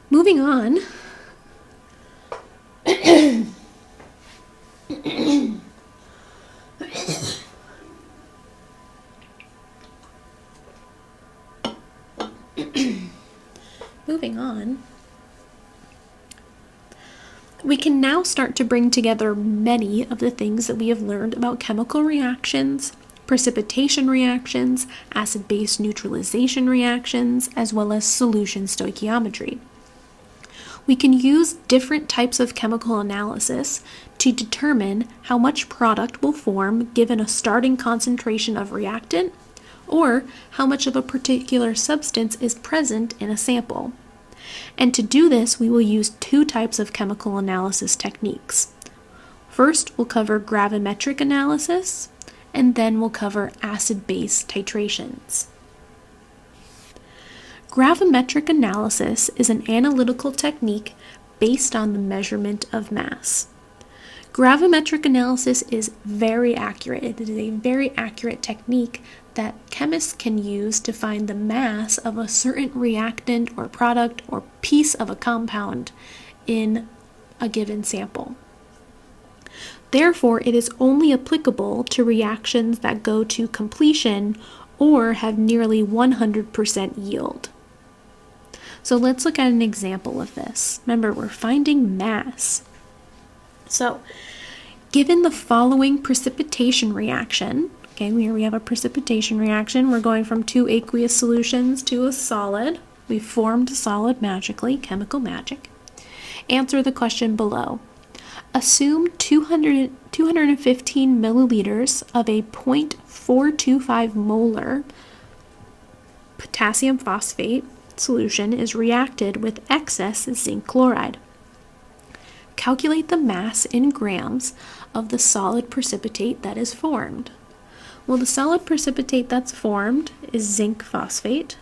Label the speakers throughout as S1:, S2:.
S1: Moving on. Moving on. We can now start to bring together many of the things that we have learned about chemical reactions, precipitation reactions, acid-base neutralization reactions, as well as solution stoichiometry. We can use different types of chemical analysis to determine how much product will form given a starting concentration of reactant, or how much of a particular substance is present in a sample. And to do this, we will use two types of chemical analysis techniques. First, we'll cover gravimetric analysis, and then we'll cover acid-base titrations. Gravimetric analysis is an analytical technique based on the measurement of mass. Gravimetric analysis is very accurate. It is a very accurate technique that chemists can use to find the mass of a certain reactant or product or piece of a compound in a given sample. Therefore, it is only applicable to reactions that go to completion or have nearly 100% yield. So let's look at an example of this. Remember, we're finding mass. So, given the following precipitation reaction, okay, here we have a precipitation reaction. We're going from two aqueous solutions to a solid. We formed a solid magically, chemical magic. Answer the question below. Assume 215 milliliters of a 0.425 molar potassium phosphate solution is reacted with excess zinc chloride. Calculate the mass in grams of the solid precipitate that is formed. Well, the solid precipitate that's formed is zinc phosphate.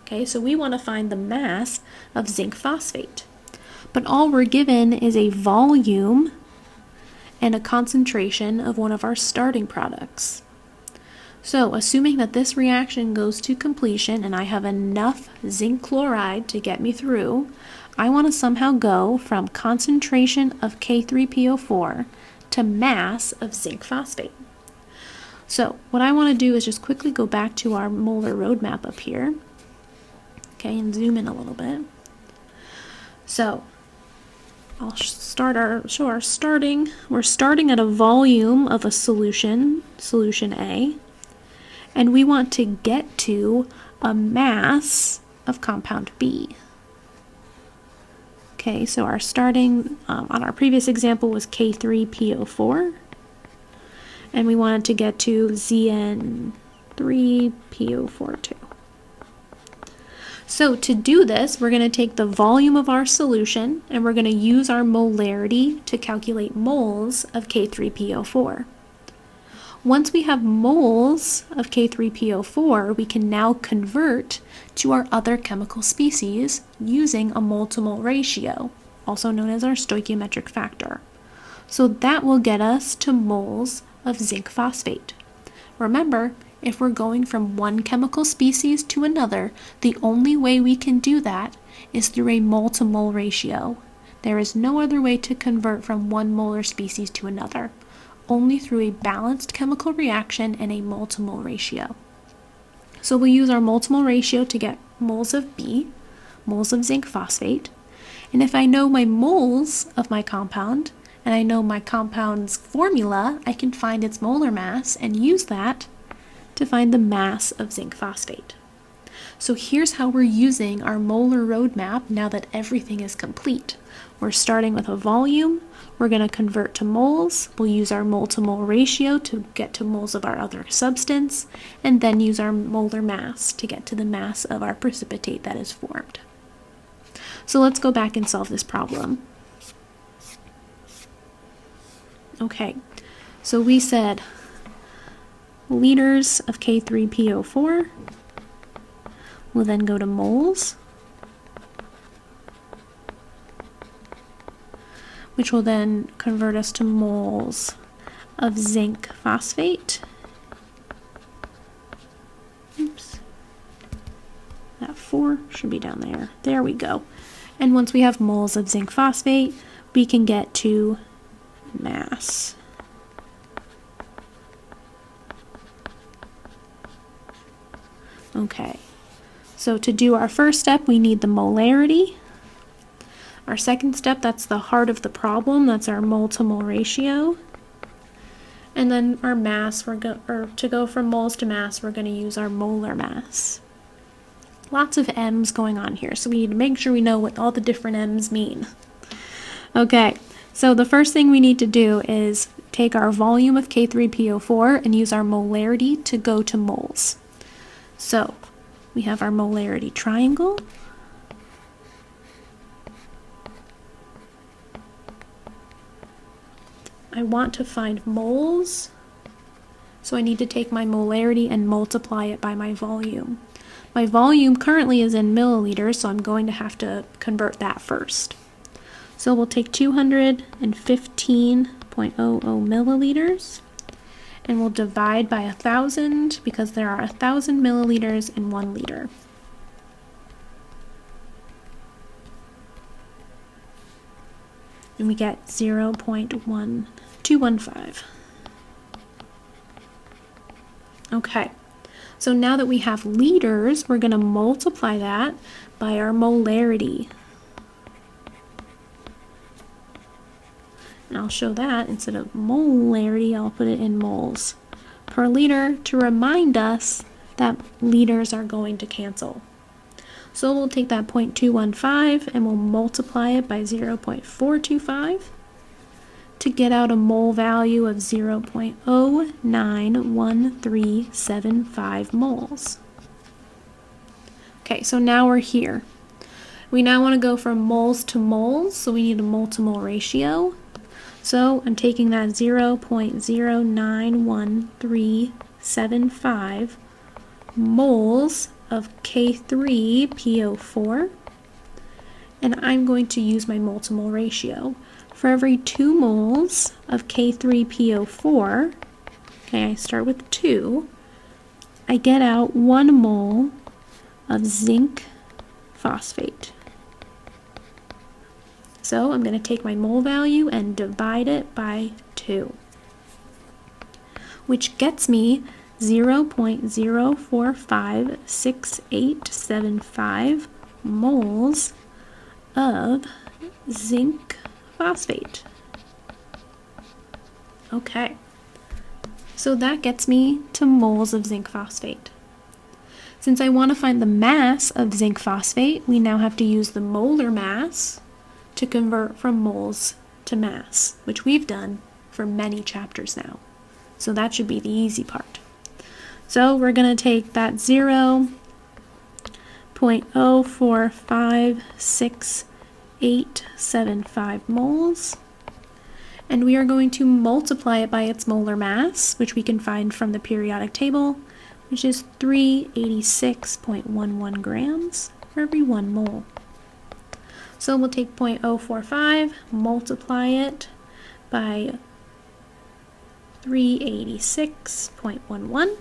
S1: Okay, so we want to find the mass of zinc phosphate. But all we're given is a volume and a concentration of one of our starting products. So, assuming that this reaction goes to completion and I have enough zinc chloride to get me through, I want to somehow go from concentration of K3PO4 to mass of zinc phosphate. So, what I want to do is just quickly go back to our molar roadmap up here. Okay, and zoom in a little bit. So, we're starting at a volume of a solution A, and we want to get to a mass of compound B. Okay, so our starting on our previous example was K3PO4, and we wanted to get to ZN3PO42. So to do this, we're going to take the volume of our solution and we're going to use our molarity to calculate moles of K3PO4. Once we have moles of K3PO4, we can now convert to our other chemical species using a mole-to-mole ratio, also known as our stoichiometric factor. So that will get us to moles of zinc phosphate. Remember, if we're going from one chemical species to another, the only way we can do that is through a mole-to-mole ratio. There is no other way to convert from one molar species to another, only through a balanced chemical reaction and a mole-to-mole ratio. So we'll use our mole-to-mole ratio to get moles of B, moles of zinc phosphate, and if I know my moles of my compound, and I know my compound's formula, I can find its molar mass and use that to find the mass of zinc phosphate. So here's how we're using our molar roadmap now that everything is complete. We're starting with a volume, we're going to convert to moles, we'll use our mole-to-mole ratio to get to moles of our other substance, and then use our molar mass to get to the mass of our precipitate that is formed. So let's go back and solve this problem. Okay, so we said liters of K3PO4. We'll then go to moles, which will then convert us to moles of zinc phosphate. Oops. That 4 should be down there. There we go. And once we have moles of zinc phosphate, we can get to mass. Okay, so to do our first step, we need the molarity. Our second step, that's the heart of the problem, that's our mole to mole ratio. And then our mass, to go from moles to mass, we're going to use our molar mass. Lots of M's going on here, so we need to make sure we know what all the different M's mean. Okay, so the first thing we need to do is take our volume of K3PO4 and use our molarity to go to moles. So we have our molarity triangle. I want to find moles, so I need to take my molarity and multiply it by my volume. My volume currently is in milliliters, so I'm going to have to convert that first. So we'll take 215.00 milliliters, and we'll divide by 1,000 because there are 1,000 milliliters in 1 liter. And we get 0.1215. Okay, so now that we have liters, we're going to multiply that by our molarity. And I'll show that instead of molarity, I'll put it in moles per liter to remind us that liters are going to cancel. So we'll take that 0.215 and we'll multiply it by 0.425 to get out a mole value of 0.091375 moles. Okay, so now we're here. We now want to go from moles to moles, so we need a mole to mole ratio. So I'm taking that 0.091375 moles of K3PO4, and I'm going to use my mole to mole ratio. For every 2 moles of K3PO4, okay, I start with 2, I get out 1 mole of zinc phosphate. So I'm going to take my mole value and divide it by 2, which gets me 0.045685 moles of zinc phosphate. Okay, so that gets me to moles of zinc phosphate. Since I want to find the mass of zinc phosphate, we now have to use the molar mass to convert from moles to mass, which we've done for many chapters now. So that should be the easy part. So we're going to take that 0.045685 moles, and we are going to multiply it by its molar mass, which we can find from the periodic table, which is 386.11 grams for every 1 mole. So we'll take 0.045, multiply it by 386.11,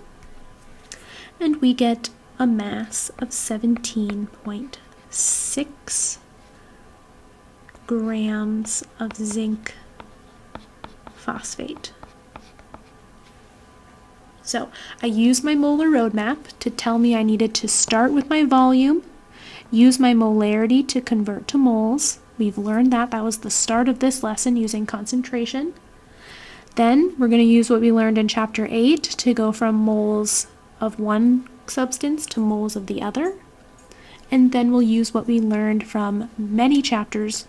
S1: and we get a mass of 17.6 grams of zinc phosphate. So I used my molar roadmap to tell me I needed to start with my volume, use my molarity to convert to moles. We've learned that. That was the start of this lesson using concentration. Then we're going to use what we learned in chapter 8 to go from moles of one substance to moles of the other. And then we'll use what we learned from many chapters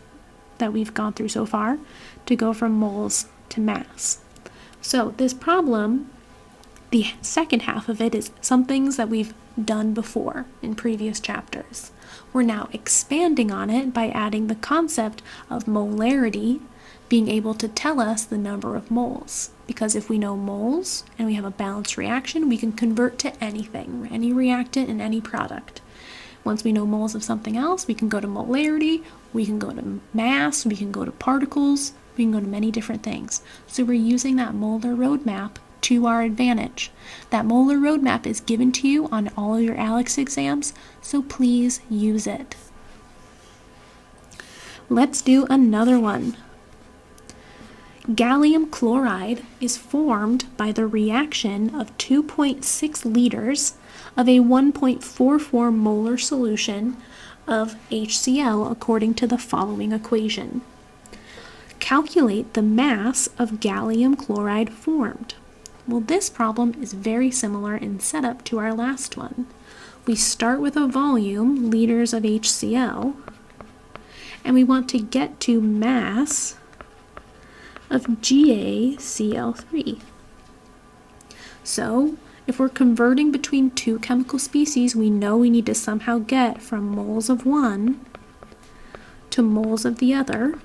S1: that we've gone through so far to go from moles to mass. So this problem, the second half of it, is some things that we've done before in previous chapters. We're now expanding on it by adding the concept of molarity being able to tell us the number of moles. Because if we know moles and we have a balanced reaction, we can convert to anything, any reactant and any product. Once we know moles of something else, we can go to molarity, we can go to mass, we can go to particles, we can go to many different things. So we're using that molar roadmap to our advantage. That molar roadmap is given to you on all of your ALEX exams, so please use it. Let's do another one. Gallium chloride is formed by the reaction of 2.6 liters of a 1.44 molar solution of HCl according to the following equation. Calculate the mass of gallium chloride formed. Well, this problem is very similar in setup to our last one. We start with a volume, liters of HCl, and we want to get to mass of GaCl3. So, if we're converting between two chemical species, we know we need to somehow get from moles of one to moles of the other.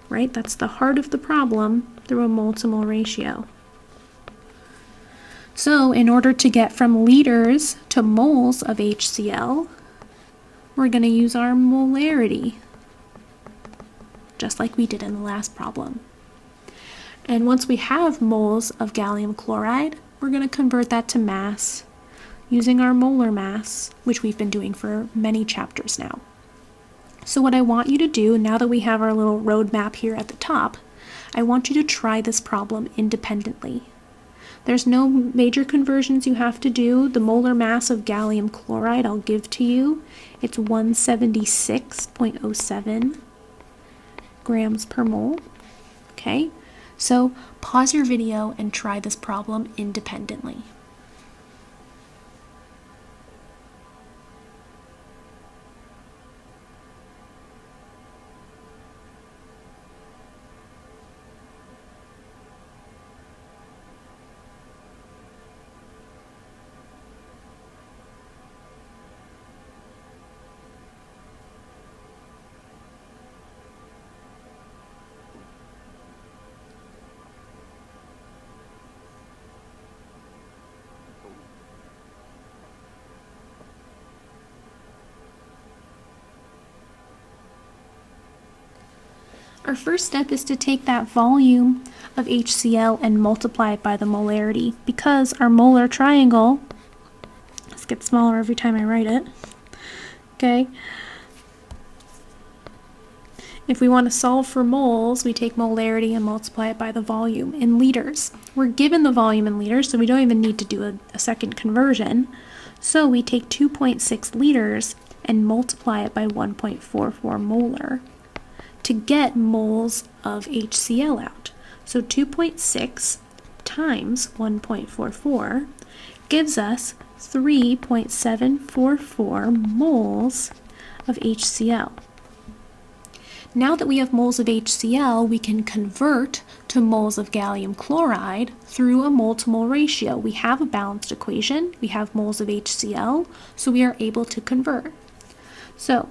S1: Right? That's the heart of the problem through a mole-to-mole ratio. So, in order to get from liters to moles of HCl, we're going to use our molarity, just like we did in the last problem. And once we have moles of gallium chloride, we're going to convert that to mass using our molar mass, which we've been doing for many chapters now. So what I want you to do, now that we have our little roadmap here at the top, I want you to try this problem independently. There's no major conversions you have to do. The molar mass of gallium chloride I'll give to you. It's 176.07 grams per mole. Okay, so pause your video and try this problem independently. Our first step is to take that volume of HCl and multiply it by the molarity, because our molar triangle, this gets smaller every time I write it, okay? If we want to solve for moles, we take molarity and multiply it by the volume in liters. We're given the volume in liters, so we don't even need to do a second conversion. So we take 2.6 liters and multiply it by 1.44 molar to get moles of HCl out. So 2.6 times 1.44 gives us 3.744 moles of HCl. Now that we have moles of HCl, we can convert to moles of gallium chloride through a mole-to-mole ratio. We have a balanced equation, we have moles of HCl, so we are able to convert. So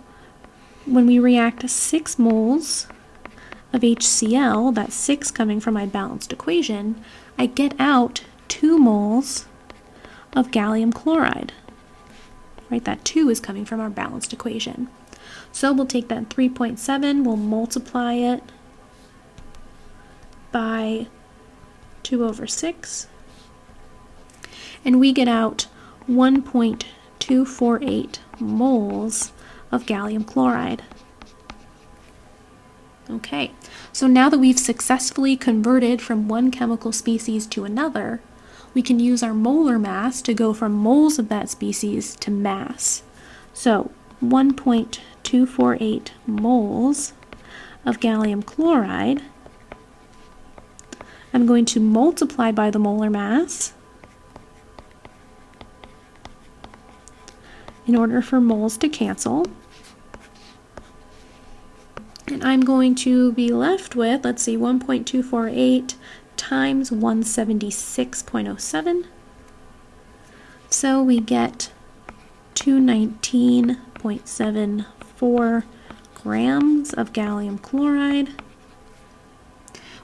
S1: when we react 6 moles of HCl, that's 6 coming from my balanced equation, I get out 2 moles of gallium chloride. Right, that 2 is coming from our balanced equation. So we'll take that 3.7, we'll multiply it by 2/6, and we get out 1.248 moles of gallium chloride. Okay, so now that we've successfully converted from one chemical species to another, we can use our molar mass to go from moles of that species to mass. So 1.248 moles of gallium chloride, I'm going to multiply by the molar mass in order for moles to cancel. And I'm going to be left with, let's see, 1.248 times 176.07. So we get 219.74 grams of gallium chloride.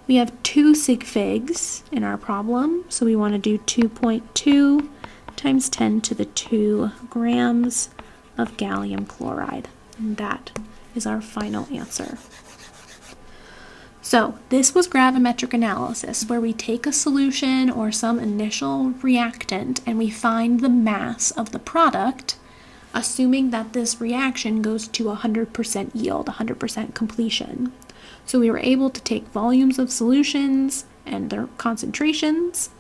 S1: We have 2 sig figs in our problem, so we want to do 2.2 times 10 to the 2 grams of gallium chloride. And that is our final answer. So this was gravimetric analysis, where we take a solution or some initial reactant and we find the mass of the product assuming that this reaction goes to 100% yield, 100% completion. So we were able to take volumes of solutions and their concentrations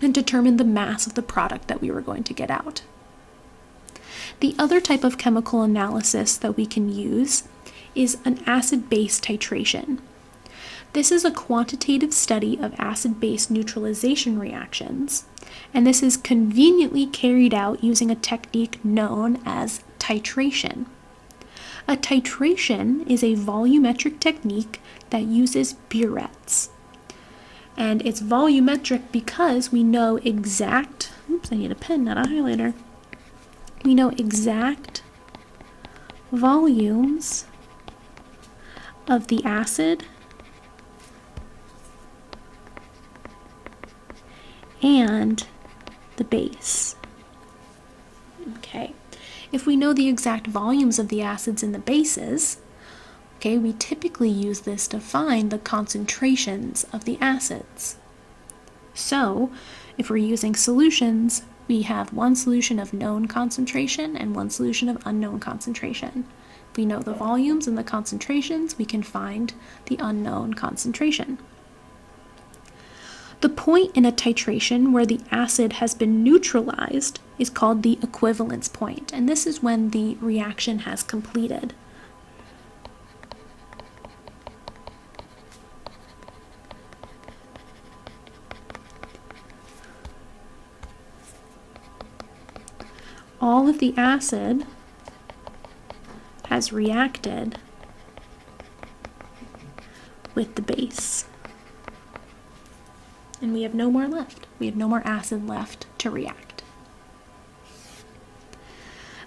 S1: and determine the mass of the product that we were going to get out. The other type of chemical analysis that we can use is an acid-base titration. This is a quantitative study of acid-base neutralization reactions, and this is conveniently carried out using a technique known as titration. A titration is a volumetric technique that uses burettes. And it's volumetric because we know exact, I need a pen, not a highlighter. We know exact volumes of the acid and the base. Okay, if we know the exact volumes of the acids and the bases, okay, we typically use this to find the concentrations of the acids. So, if we're using solutions, we have one solution of known concentration and one solution of unknown concentration. If we know the volumes and the concentrations, we can find the unknown concentration. The point in a titration where the acid has been neutralized is called the equivalence point, and this is when the reaction has completed. All of the acid has reacted with the base. And we have no more left. We have no more acid left to react.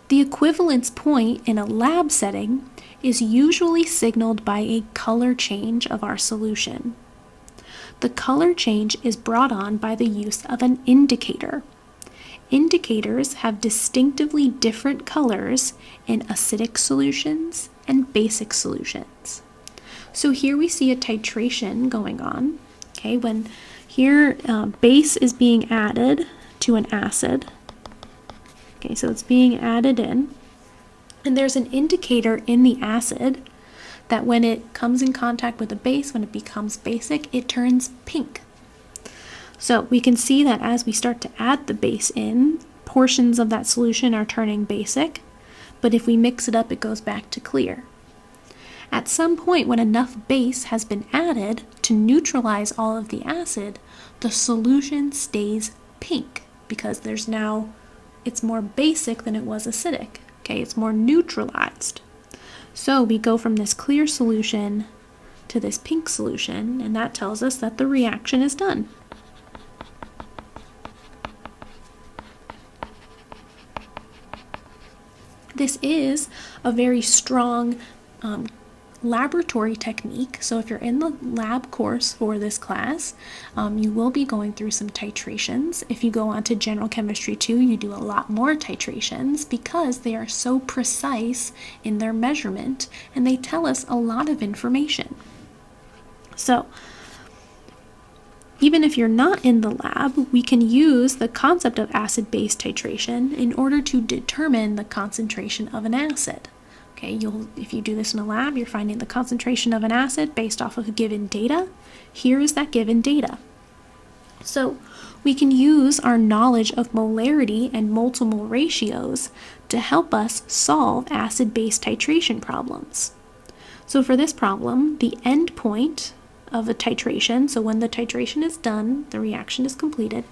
S1: The equivalence point in a lab setting is usually signaled by a color change of our solution. The color change is brought on by the use of an indicator. Indicators have distinctively different colors in acidic solutions and basic solutions. So here we see a titration going on. Okay, when here base is being added to an acid. Okay, so it's being added in, and there's an indicator in the acid that when it comes in contact with the base, when it becomes basic, it turns pink. So we can see that as we start to add the base in, portions of that solution are turning basic, but if we mix it up, it goes back to clear. At some point, when enough base has been added to neutralize all of the acid, the solution stays pink because it's more basic than it was acidic. Okay, it's more neutralized. So we go from this clear solution to this pink solution, and that tells us that the reaction is done. This is a very strong laboratory technique. So if you're in the lab course for this class, you will be going through some titrations. If you go on to General Chemistry 2, you do a lot more titrations because they are so precise in their measurement and they tell us a lot of information. So even if you're not in the lab, we can use the concept of acid-base titration in order to determine the concentration of an acid. Okay, if you do this in a lab, you're finding the concentration of an acid based off of given data. Here is that given data. So we can use our knowledge of molarity and molar ratios to help us solve acid-base titration problems. So for this problem, the end point of a titration, so when the titration is done, the reaction is completed,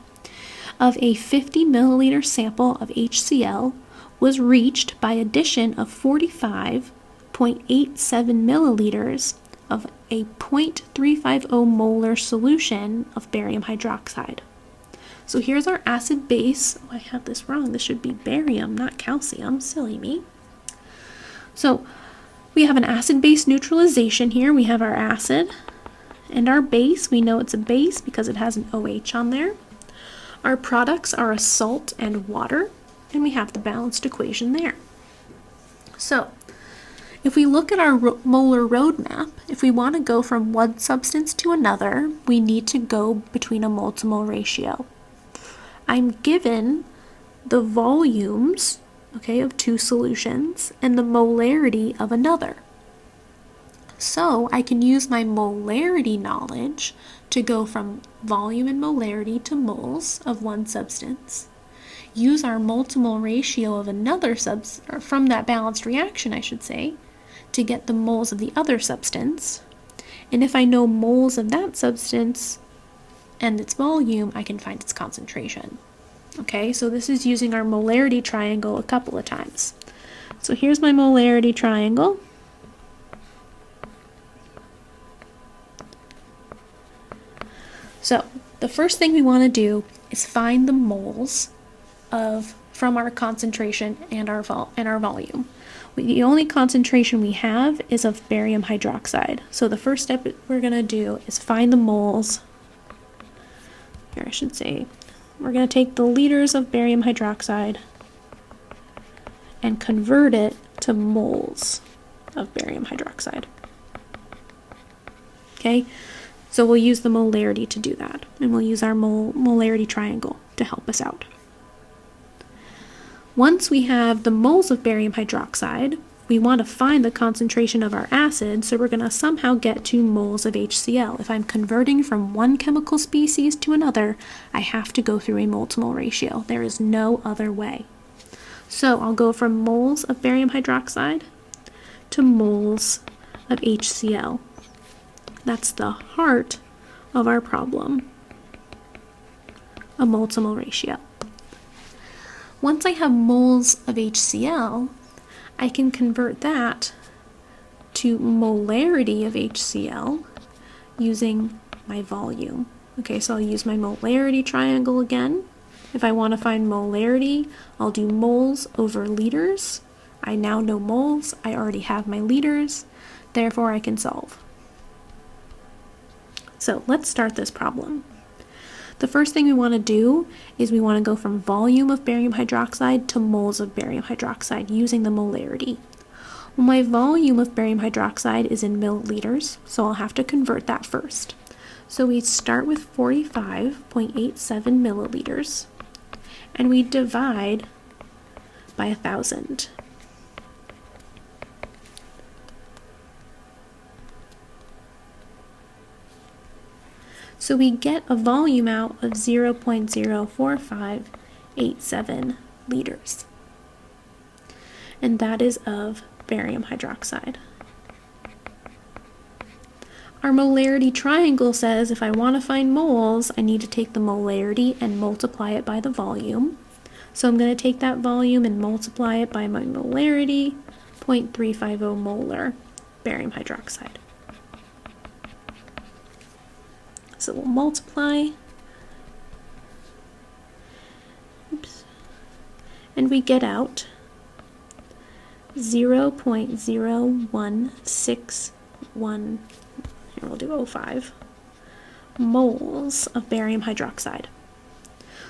S1: of a 50 milliliter sample of HCl was reached by addition of 45.87 milliliters of a 0.350 molar solution of barium hydroxide. So here's our acid base. Oh, I have this wrong. This should be barium, not calcium. Silly me. So we have an acid-base neutralization here. We have our acid and our base. We know it's a base because it has an OH on there. Our products are a salt and water, and we have the balanced equation there. So if we look at our molar roadmap, if we want to go from one substance to another, we need to go between a mole-to-mole ratio. I'm given the volumes okay, of two solutions and the molarity of another. So I can use my molarity knowledge to go from volume and molarity to moles of one substance, use our mole-to-mole ratio of another or from that balanced reaction, I should say, to get the moles of the other substance. And if I know moles of that substance and its volume, I can find its concentration. Okay, so this is using our molarity triangle a couple of times. So here's my molarity triangle. So the first thing we want to do is find the moles from our concentration and our volume. The only concentration we have is of barium hydroxide. So the first step we're going to do is find the moles. Here I should say, we're going to take the liters of barium hydroxide and convert it to moles of barium hydroxide. Okay, so we'll use the molarity to do that, and we'll use our molarity triangle to help us out. Once we have the moles of barium hydroxide, we want to find the concentration of our acid, so we're going to somehow get to moles of HCl. If I'm converting from one chemical species to another, I have to go through a mole-to-mole ratio. There is no other way. So I'll go from moles of barium hydroxide to moles of HCl. That's the heart of our problem, a mole-to-mole ratio. Once I have moles of HCl, I can convert that to molarity of HCl using my volume. Okay, so I'll use my molarity triangle again. If I want to find molarity, I'll do moles over liters. I now know moles. I already have my liters. Therefore, I can solve. So let's start this problem. The first thing we want to do is we want to go from volume of barium hydroxide to moles of barium hydroxide using the molarity. Well, my volume of barium hydroxide is in milliliters, so I'll have to convert that first. So we start with 45.87 milliliters, and we divide by 1,000. So we get a volume out of 0.04587 liters. And that is of barium hydroxide. Our molarity triangle says if I want to find moles, I need to take the molarity and multiply it by the volume. So I'm going to take that volume and multiply it by my molarity, 0.350 molar barium hydroxide. So we'll multiply, and we get out 0.0161, here we'll do 05, moles of barium hydroxide.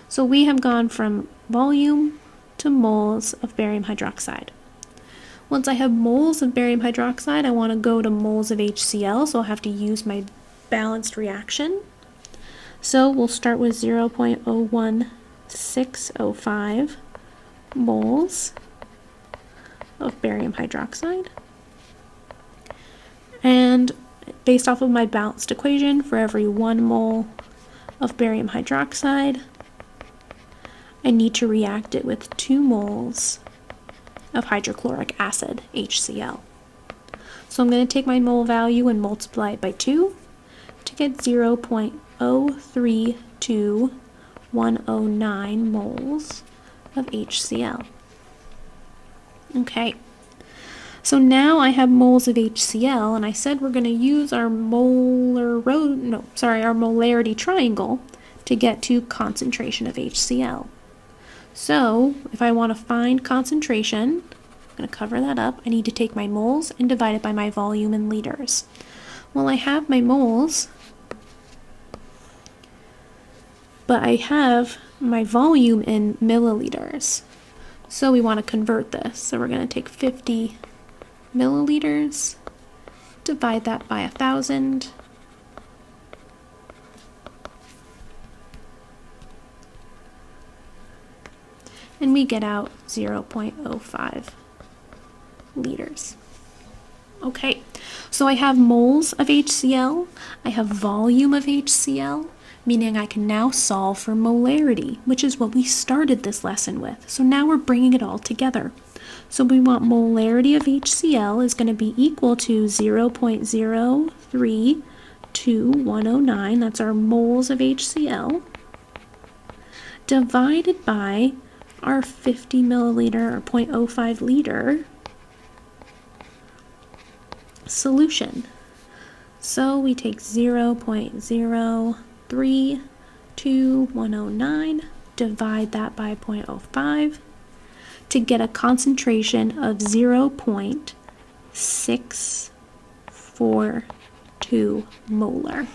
S1: So we have gone from volume to moles of barium hydroxide. Once I have moles of barium hydroxide, I want to go to moles of HCl, so I'll have to use my balanced reaction. So we'll start with 0.01605 moles of barium hydroxide. And based off of my balanced equation, for every 1 mole of barium hydroxide, I need to react it with 2 moles of hydrochloric acid, HCl. So I'm going to take my mole value and multiply it by 2 to get 0.032109 moles of HCl. Okay, so now I have moles of HCl, and I said we're going to use our molarity triangle to get to concentration of HCl. So if I want to find concentration, I'm going to cover that up. I need to take my moles and divide it by my volume in liters. Well, I have my moles, but I have my volume in milliliters. So we want to convert this. So we're going to take 50 milliliters, divide that by 1,000, and we get out 0.05 liters. Okay, so I have moles of HCl, I have volume of HCl, meaning I can now solve for molarity, which is what we started this lesson with. So now we're bringing it all together. So we want molarity of HCl is going to be equal to 0.032109, that's our moles of HCl, divided by our 50 milliliter or 0.05 liter solution. So we take 0.032109, divide that by 0.05 to get a concentration of 0.642 molar.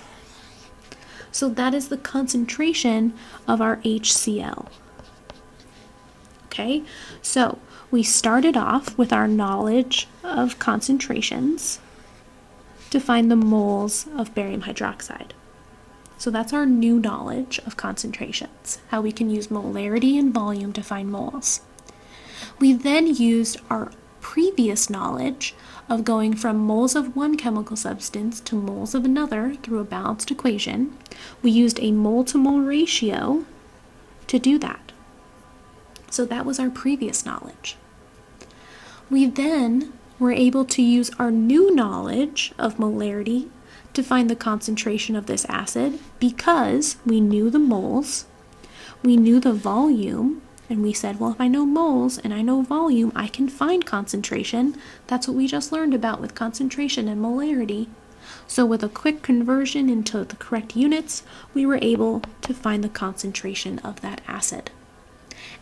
S1: So that is the concentration of our HCl. Okay, so we started off with our knowledge of concentrations to find the moles of barium hydroxide. So that's our new knowledge of concentrations, how we can use molarity and volume to find moles. We then used our previous knowledge of going from moles of one chemical substance to moles of another through a balanced equation. We used a mole-to-mole ratio to do that. So that was our previous knowledge. We then were able to use our new knowledge of molarity to find the concentration of this acid because we knew the moles, we knew the volume, and we said, well, if I know moles and I know volume, I can find concentration. That's what we just learned about with concentration and molarity. So with a quick conversion into the correct units, we were able to find the concentration of that acid.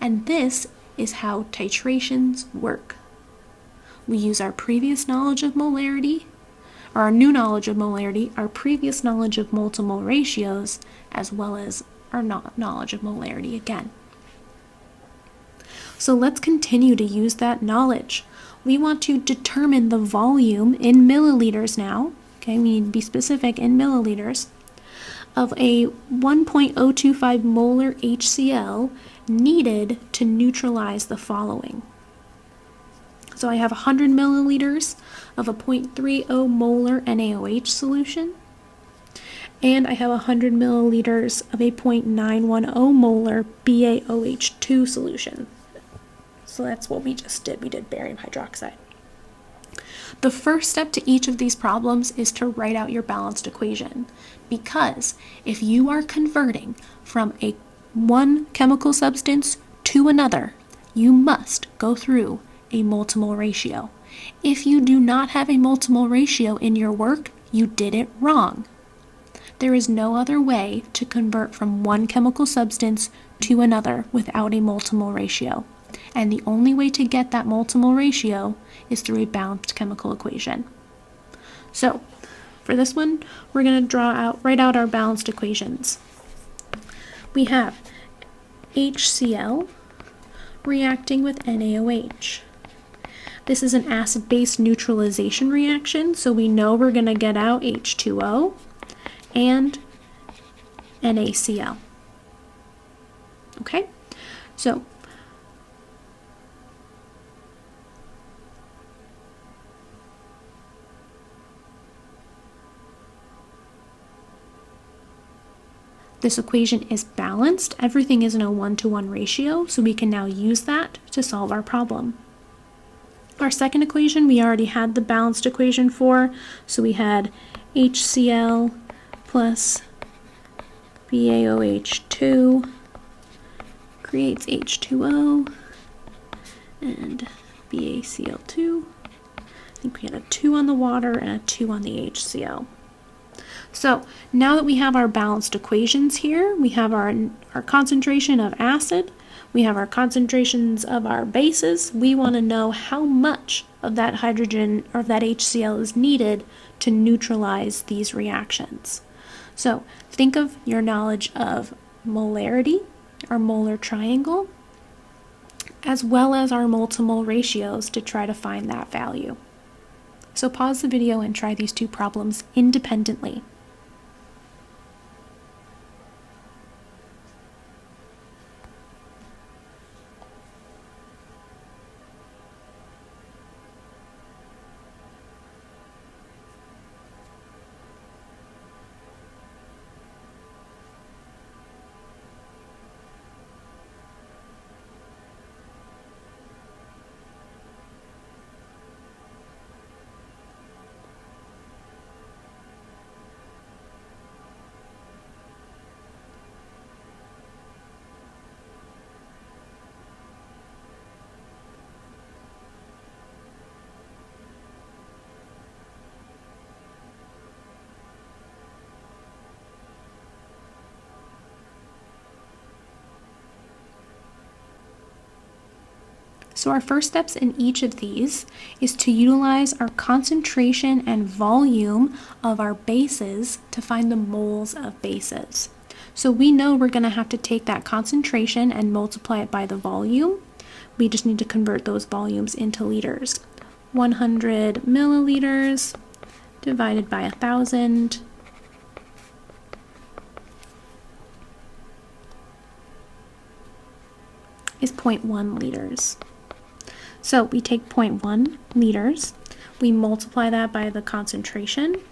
S1: And this is how titrations work. We use our previous knowledge of molarity, or our new knowledge of molarity, our previous knowledge of mole-to-mole ratios, as well as our knowledge of molarity again. So let's continue to use that knowledge. We want to determine the volume in milliliters now. Okay, we need to be specific in milliliters of a 1.025 molar HCl needed to neutralize the following. So I have 100 milliliters of a 0.30 molar NaOH solution, and I have 100 milliliters of a 0.910 molar BaOH2 solution. So that's what we just did. We did barium hydroxide. The first step to each of these problems is to write out your balanced equation, because if you are converting from one chemical substance to another, you must go through a mole-to-mole ratio. If you do not have a mole-to-mole ratio in your work, you did it wrong. There is no other way to convert from one chemical substance to another without a mole-to-mole ratio. And the only way to get that mole-to-mole ratio is through a balanced chemical equation. So, for this one, we're going to write out our balanced equations. We have HCl reacting with NaOH. This is an acid-base neutralization reaction, so we know we're going to get out H2O and NaCl. Okay? So, this equation is balanced. Everything is in a 1-to-1 ratio, so we can now use that to solve our problem. Our second equation, we already had the balanced equation for, so we had HCl plus BaOH2 creates H2O and BaCl2. I think we had a 2 on the water and a 2 on the HCl. So now that we have our balanced equations here, we have our concentration of acid, we have our concentrations of our bases. We want to know how much of that hydrogen or of that HCl is needed to neutralize these reactions. So think of your knowledge of molarity, our molar triangle, as well as our mole-to-mole ratios to try to find that value. So pause the video and try these two problems independently. So our first steps in each of these is to utilize our concentration and volume of our bases to find the moles of bases. So we know we're going to have to take that concentration and multiply it by the volume. We just need to convert those volumes into liters. 100 milliliters divided by 1,000 is 0.1 liters. So we take 0.1 liters, we multiply that by the concentration,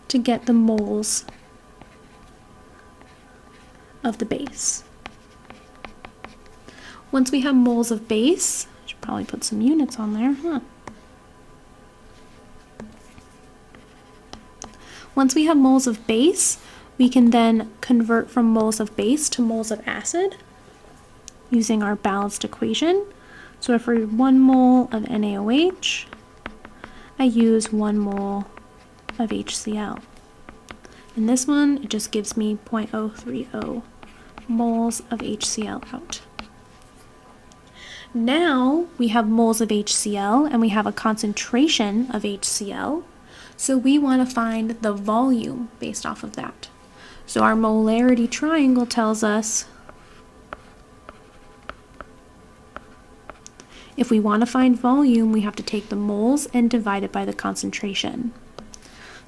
S1: to get the moles of the base. Once we have moles of base, I should probably put some units on there, Once we have moles of base, we can then convert from moles of base to moles of acid using our balanced equation. So for 1 mole of NaOH, I use 1 mole of HCl. In this one, it just gives me 0.030 moles of HCl out. Now we have moles of HCl and we have a concentration of HCl, so we want to find the volume based off of that. So our molarity triangle tells us if we want to find volume, we have to take the moles and divide it by the concentration.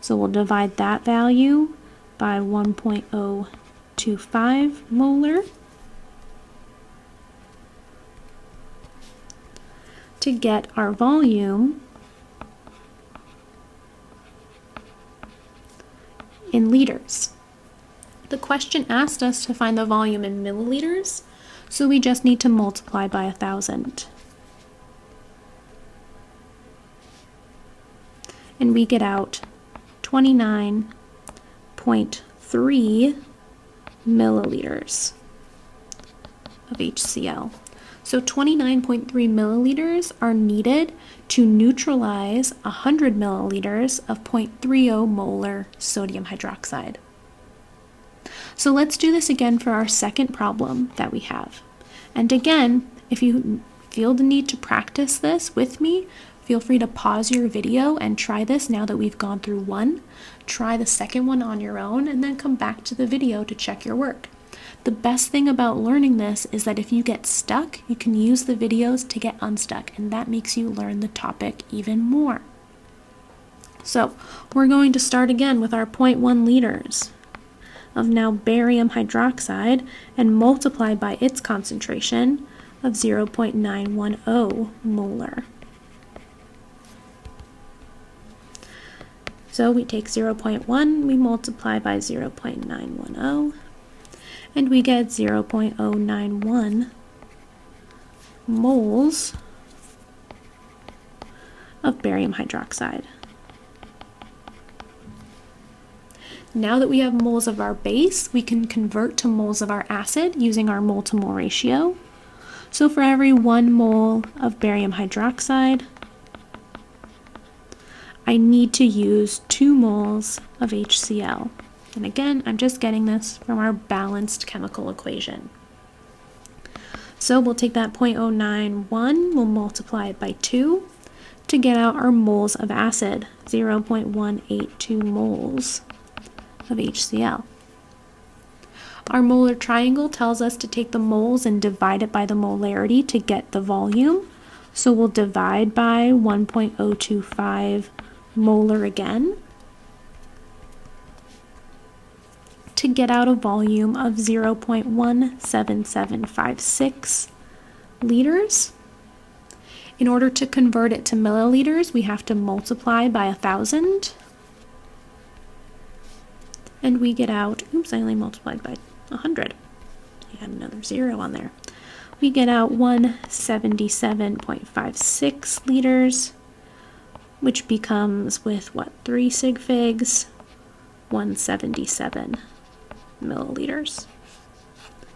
S1: So we'll divide that value by 1.025 molar to get our volume in liters. The question asked us to find the volume in milliliters, so we just need to multiply by 1,000. And we get out 29.3 milliliters of HCl. So 29.3 milliliters are needed to neutralize 100 milliliters of 0.30 molar sodium hydroxide. So let's do this again for our second problem that we have. And again, if you feel the need to practice this with me, feel free to pause your video and try this now that we've gone through one. Try the second one on your own and then come back to the video to check your work. The best thing about learning this is that if you get stuck, you can use the videos to get unstuck, and that makes you learn the topic even more. So we're going to start again with our 0.1 liters of now barium hydroxide and multiply by its concentration of 0.910 molar. So we take 0.1, we multiply by 0.910, and we get 0.091 moles of barium hydroxide. Now that we have moles of our base, we can convert to moles of our acid using our mole to mole ratio. So for every 1 mole of barium hydroxide, I need to use 2 moles of HCl. And again, I'm just getting this from our balanced chemical equation. So we'll take that 0.091, we'll multiply it by 2 to get out our moles of acid, 0.182 moles of HCl. Our molar triangle tells us to take the moles and divide it by the molarity to get the volume. So we'll divide by 1.025 molar again to get out a volume of 0.17756 liters. In order to convert it to milliliters, we have to multiply by 1,000. And we get out, oops, I only multiplied by 100. I had another 0 on there. We get out 177.56 liters, which becomes with what, 3 sig figs, 177 milliliters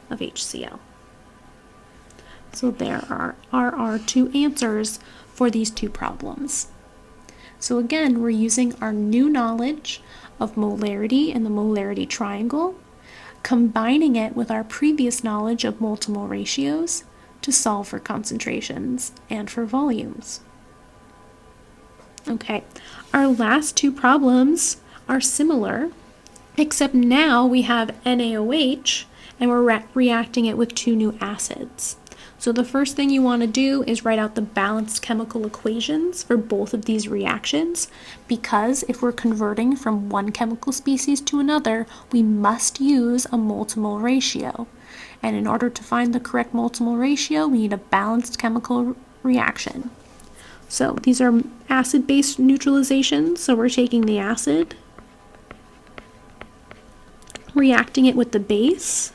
S1: of HCl. So there are our 2 answers for these 2 problems. So again, we're using our new knowledge of molarity and the molarity triangle combining it with our previous knowledge of mole to mole ratios to solve for concentrations and for volumes. Okay, our last two problems are similar, except now we have NaOH and we're reacting it with two new acids. So the first thing you want to do is write out the balanced chemical equations for both of these reactions, because if we're converting from one chemical species to another, we must use a mole to mole ratio. And in order to find the correct mole to mole ratio, we need a balanced chemical reaction. So these are acid-base neutralizations, so we're taking the acid, reacting it with the base,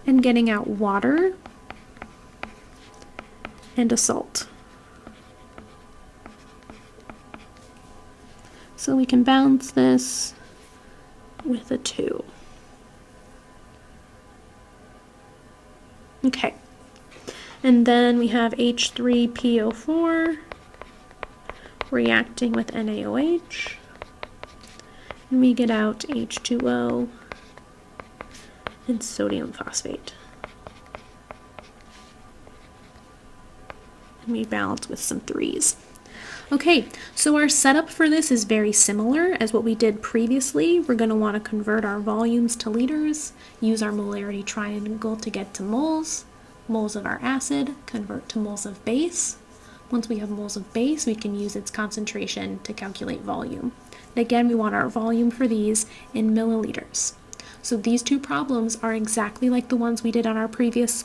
S1: and getting out water and a salt. So we can balance this with a 2. Okay, and then we have H3PO4 reacting with NaOH, and we get out H2O and sodium phosphate. And we balance with some 3s. Okay, so our setup for this is very similar as what we did previously. We're going to want to convert our volumes to liters, use our molarity triangle to get to moles, moles of our acid, convert to moles of base. Once we have moles of base, we can use its concentration to calculate volume. And again, we want our volume for these in milliliters. So these two problems are exactly like the ones we did on our previous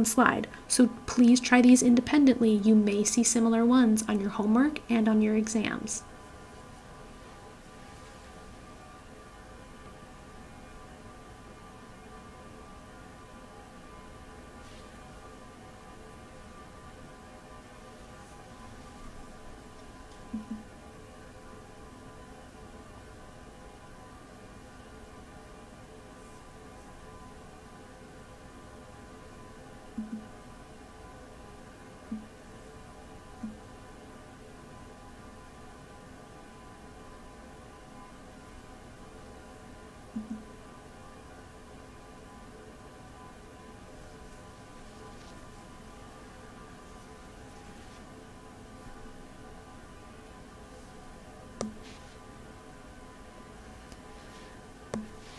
S1: slide. So please try these independently. You may see similar ones on your homework and on your exams.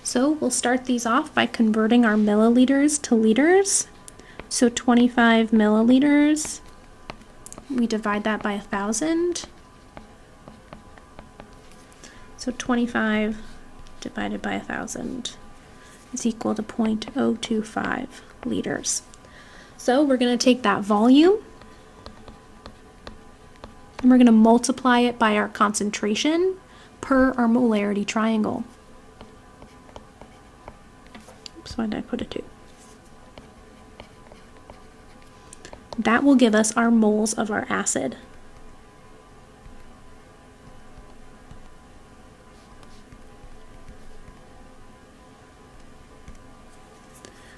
S1: So we'll start these off by converting our milliliters to liters. So 25 milliliters, we divide that by 1,000. So 25 divided by 1,000 is equal to 0.025 liters. So we're going to take that volume and we're going to multiply it by our concentration per our molarity triangle. Oops, why did I put a 2? That will give us our moles of our acid.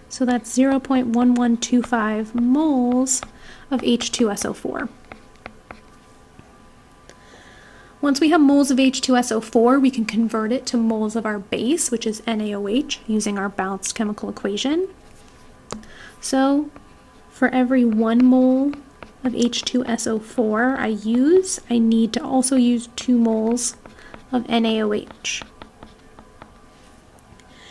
S1: So that's 0.1125 moles of H2SO4. Once we have moles of H2SO4, we can convert it to moles of our base, which is NaOH, using our balanced chemical equation. So for every 1 mole of H2SO4 I need to also use 2 moles of NaOH.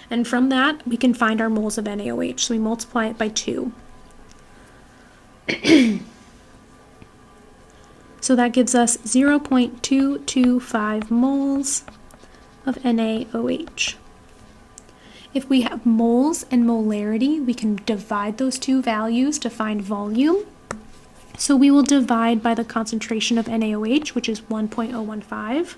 S1: And from that, we can find our moles of NaOH. So we multiply it by 2. So that gives us 0.225 moles of NaOH. If we have moles and molarity, we can divide those two values to find volume. So we will divide by the concentration of NaOH, which is 1.015.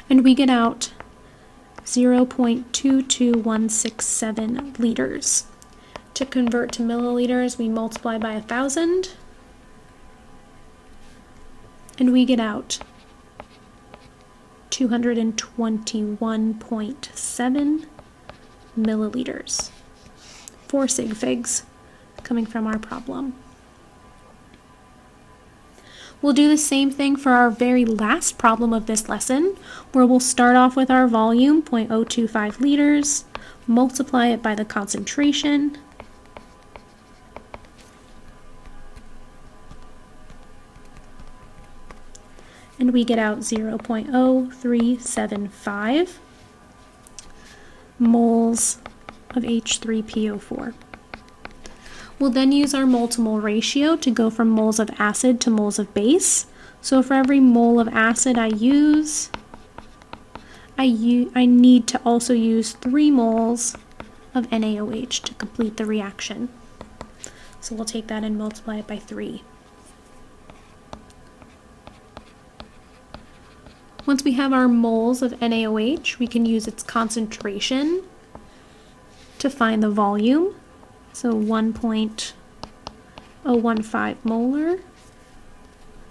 S1: And we get out 0.22167 liters. To convert to milliliters, we multiply by 1,000, and we get out 221.7 milliliters. 4 sig figs coming from our problem. We'll do the same thing for our very last problem of this lesson, where we'll start off with our volume, 0.025 liters, multiply it by the concentration, and we get out 0.0375 moles of H3PO4. We'll then use our mole to mole ratio to go from moles of acid to moles of base. So for every mole of acid I use, I need to also use 3 moles of NaOH to complete the reaction. So we'll take that and multiply it by 3. Once we have our moles of NaOH, we can use its concentration to find the volume. So 1.015 molar.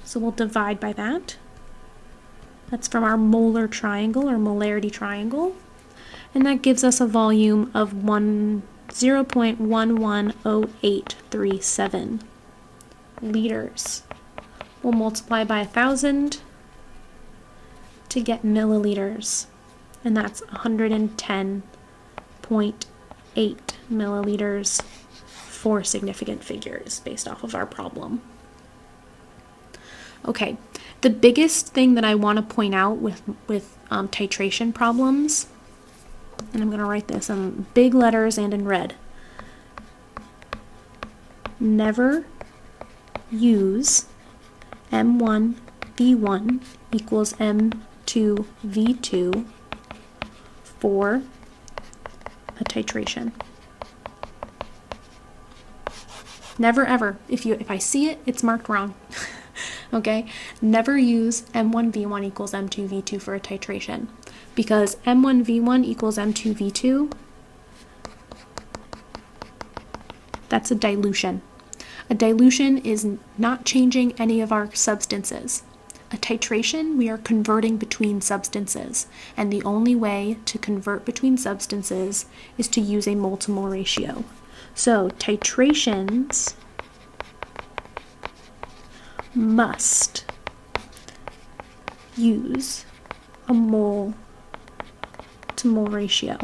S1: So we'll divide by that. That's from our molar triangle or molarity triangle. And that gives us a volume of 0.110837 liters. We'll multiply by 1,000 to get milliliters, and that's 110.8 milliliters for significant figures based off of our problem. Okay, the biggest thing that I want to point out with titration problems, and I'm going to write this in big letters and in red. Never use M1V1 equals M2V2 for a titration. Never ever. If I see it, it's marked wrong. Okay? Never use M1V1 equals M2V2 for a titration, because M1V1 equals M2V2, that's a dilution. A dilution is not changing any of our substances. A titration, we are converting between substances, and the only way to convert between substances is to use a mole to mole ratio. So titrations must use a mole to mole ratio.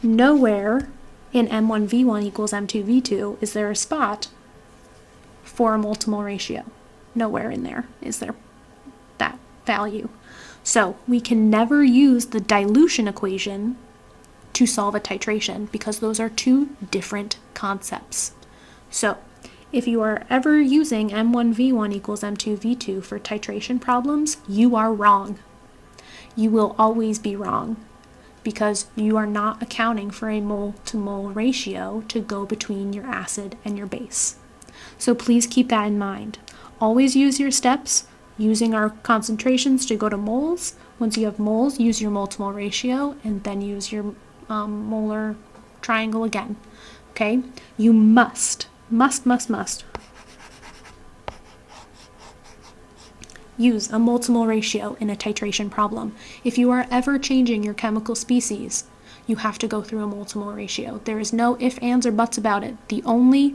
S1: Nowhere in M1V1 equals M2V2 is there a spot for a mole to mole ratio. Nowhere in there is there that value. So we can never use the dilution equation to solve a titration, because those are two different concepts. So if you are ever using M1V1 equals M2V2 for titration problems, you are wrong. You will always be wrong, because you are not accounting for a mole to mole ratio to go between your acid and your base. So please keep that in mind. Always use your steps using our concentrations to go to moles. Once you have moles, use your mole to mole ratio, and then use your molar triangle again. Okay? You must use a mole to mole ratio in a titration problem. If you are ever changing your chemical species, you have to go through a mole to mole ratio. There is no ifs, ands, or buts about it. The only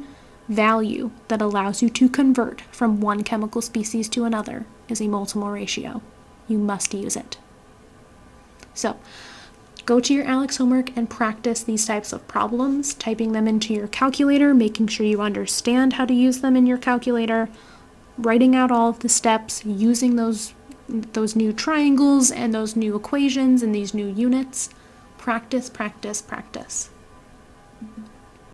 S1: value that allows you to convert from one chemical species to another is a mole to mole ratio. You must use it. So, go to your Alex homework and practice these types of problems, typing them into your calculator, making sure you understand how to use them in your calculator, writing out all of the steps, using those new triangles and those new equations and these new units. Practice, practice, practice.